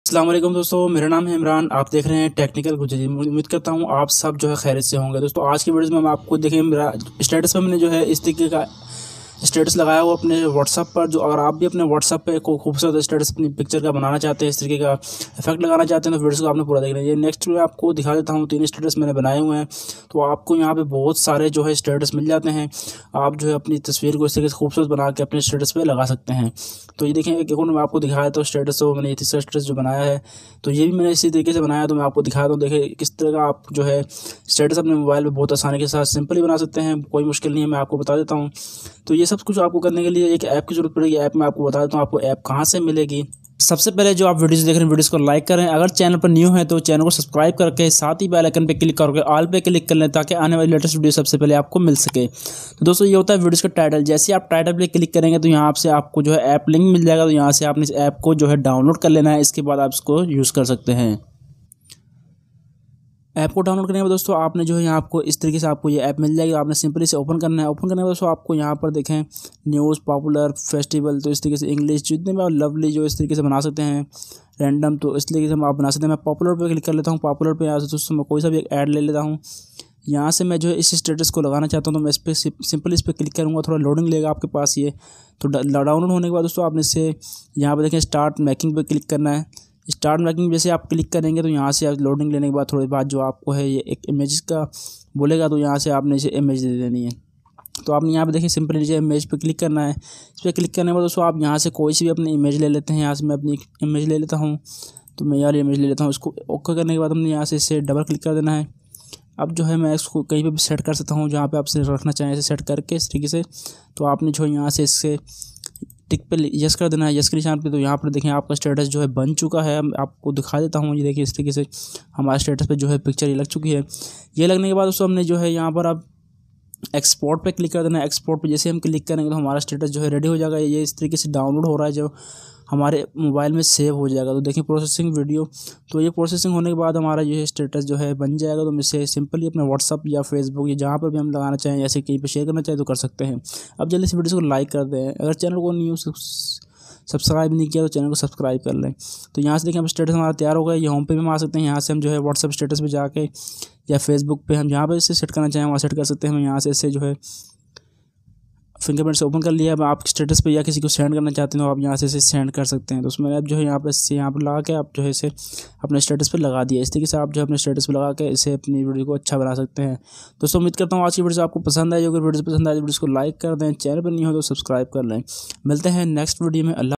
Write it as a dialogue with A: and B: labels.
A: अस्सलाम वालेकुम दोस्तों, मेरा नाम है इमरान। आप देख रहे हैं टेक्निकल गुजरी। उम्मीद करता हूँ आप सब जो है खैरियत से होंगे। दोस्तों आज की वीडियो में मैं आपको देखें, मेरा स्टेटस पर मैंने जो है इस तरीके का स्टेटस लगाया हुआ अपने व्हाट्सअप पर। जो अगर आप भी अपने व्हाट्सअप पे को खूबसूरत स्टेटस अपनी पिक्चर का बनाना चाहते हैं, इस तरीके का इफेक्ट लगाना चाहते हैं, तो वीडियो को आपने पूरा देखना है। ये नेक्स्ट मैं आपको दिखा देता हूँ, 3 स्टेटस मैंने बनाए हुए हैं। तो आपको यहाँ पे बहुत सारे जो है स्टेटस मिल जाते हैं। आप जो है अपनी तस्वीर को इस तरीके से खूबसूरत बना के अपने स्टेटस पे लगा सकते हैं। तो ये देखें, एक अकाउंट में आपको दिखाया तो स्टेटस, तो मैंने ये तीसरा स्टेटस जो बनाया है, तो ये भी मैंने इसी तरीके से बनाया। तो मैं आपको दिखाया दूँ, देखिए किस तरह का आप जो है स्टेटस अपने मोबाइल में बहुत आसानी के साथ सिंपली बना सकते हैं। कोई मुश्किल नहीं है, मैं आपको बता देता हूँ। तो ये सब कुछ आपको करने के लिए एक ऐप की जरूरत पड़ेगी। ऐप मैं आपको बता देता हूँ आपको ऐप कहाँ से मिलेगी। सबसे पहले जो आप वीडियोस देख रहे हैं, वीडियोस को लाइक करें। अगर चैनल पर न्यू है तो चैनल को सब्सक्राइब करके साथ ही बेल आइकन पे क्लिक करके ऑल पे क्लिक कर लें, ताकि आने वाली लेटेस्ट वीडियो सबसे पहले आपको मिल सके। तो दोस्तों ये होता है वीडियोस का टाइटल। जैसे आप टाइटल पे क्लिक करेंगे तो यहाँ से आपको जो है ऐप लिंक मिल जाएगा। तो यहाँ से आपने इस ऐप को जो है डाउनलोड कर लेना है। इसके बाद आप इसको यूज़ कर सकते हैं। ऐप को डाउनलोड करने के बाद दोस्तों आपने जो है यहाँ आपको इस तरीके से आपको ये ऐप मिल जाएगी। आपने सिंपली से ओपन करना है। ओपन करने के बाद दोस्तों आपको यहाँ पर देखें न्यूज़, पॉपुलर, फेस्टिवल, तो इस तरीके से इंग्लिश जितने भी, और लवली जो इस तरीके से बना सकते हैं। रैंडम, तो इस तरीके से आप बना सकते हैं। मैं पॉपुलर पे क्लिक कर लेता हूँ। पॉपुलर पे यहाँ से दोस्तों मैं कोई सा भी एक ऐड ले लेता हूँ। यहाँ से मैं जो है इस स्टेटस को लगाना चाहता हूँ, तो मैं इस पर सिंपली इस पर क्लिक करूँगा। थोड़ा लोडिंग लेगा आपके पास ये। तो डाउनलोड होने के बाद दोस्तों आपने इसे यहाँ पर देखें स्टार्ट मेकिंग पे क्लिक करना है। स्टार्ट मेकिंग जैसे आप क्लिक करेंगे तो यहाँ से आप लोडिंग लेने के बाद थोड़ी बाद जो आपको है ये एक इमेज का बोलेगा, तो यहाँ से आपने इसे इमेज दे देनी है। तो आपने यहाँ पे देखिए सिंपली नीचे इमेज पे क्लिक करना है। इस पर क्लिक करने के बाद दोस्तों आप यहाँ से कोई सी भी अपनी इमेज ले लेते हैं। यहाँ से मैं अपनी इमेज ले लेता हूँ, तो मैं यार इमेज ले लेता हूँ। इसको ओके करने के बाद हमने यहाँ से इसे डबल क्लिक कर देना है। अब जो है मैं इसको कहीं पे भी सेट कर सकता हूँ, जहाँ पे आप इसे रखना चाहें इसे सेट करके इस तरीके से। तो आपने जो यहाँ से इससे टिक पे यस कर देना है, यस के निशान पे। तो यहाँ पर देखें आपका स्टेटस जो है बन चुका है। आपको दिखा देता हूँ, ये देखिए इस तरीके से हमारे स्टेटस पे जो है पिक्चर ये लग चुकी है। ये लगने के बाद दोस्तों हमने जो है यहाँ पर आप एक्सपोर्ट पे क्लिक कर देना है। एक्सपोर्ट पे जैसे हम क्लिक करेंगे तो हमारा स्टेटस जो है रेडी हो जाएगा। ये इस तरीके से डाउनलोड हो रहा है, जो हमारे मोबाइल में सेव हो जाएगा। तो देखिए प्रोसेसिंग वीडियो, तो ये प्रोसेसिंग होने के बाद हमारा ये स्टेटस जो है बन जाएगा। तो हम इसे सिंपली अपने व्हाट्सअप या फेसबुक या जहाँ पर भी हम लगाना चाहें, जैसे कहीं पर शेयर करना चाहें तो कर सकते हैं। अब जल्दी से वीडियो को लाइक कर दें। अगर चैनल को न्यू सब्सक्राइब नहीं किया तो चैनल को सब्सक्राइब कर लें। तो यहाँ से देखिए हम स्टेटस हमारा तैयार हो गया। ये होम पे भी हम आ सकते हैं। यहाँ से हम जो है व्हाट्सअप स्टेटस पे जाके या फेसबुक पे हम जहाँ पर इसे सेट करना चाहें वहाँ सेट कर सकते हैं। हम यहाँ से इसे जो है फिंगरप्रिंट से ओपन कर लिया। अब आप स्टेटस पे या किसी को सेंड करना चाहते हैं तो आप यहाँ से इसे सेंड कर सकते हैं। तो उसमें आप जो है यहाँ पर लगा के आप जो है इसे अपने स्टेटस पे लगा दिया। इस तरीके से आप जो है अपने स्टेटस पे लगा के इसे अपनी वीडियो को अच्छा बना सकते हैं। दोस्तों उम्मीद करता हूँ आज की वीडियो आपको पसंद आई। अगर वीडियो पसंद आए तो वीडियो को लाइक कर दें, चैनल पर नहीं हो तो सब्सक्राइब कर लें। मिलते हैं नेक्स्ट वीडियो में। अल्लाह।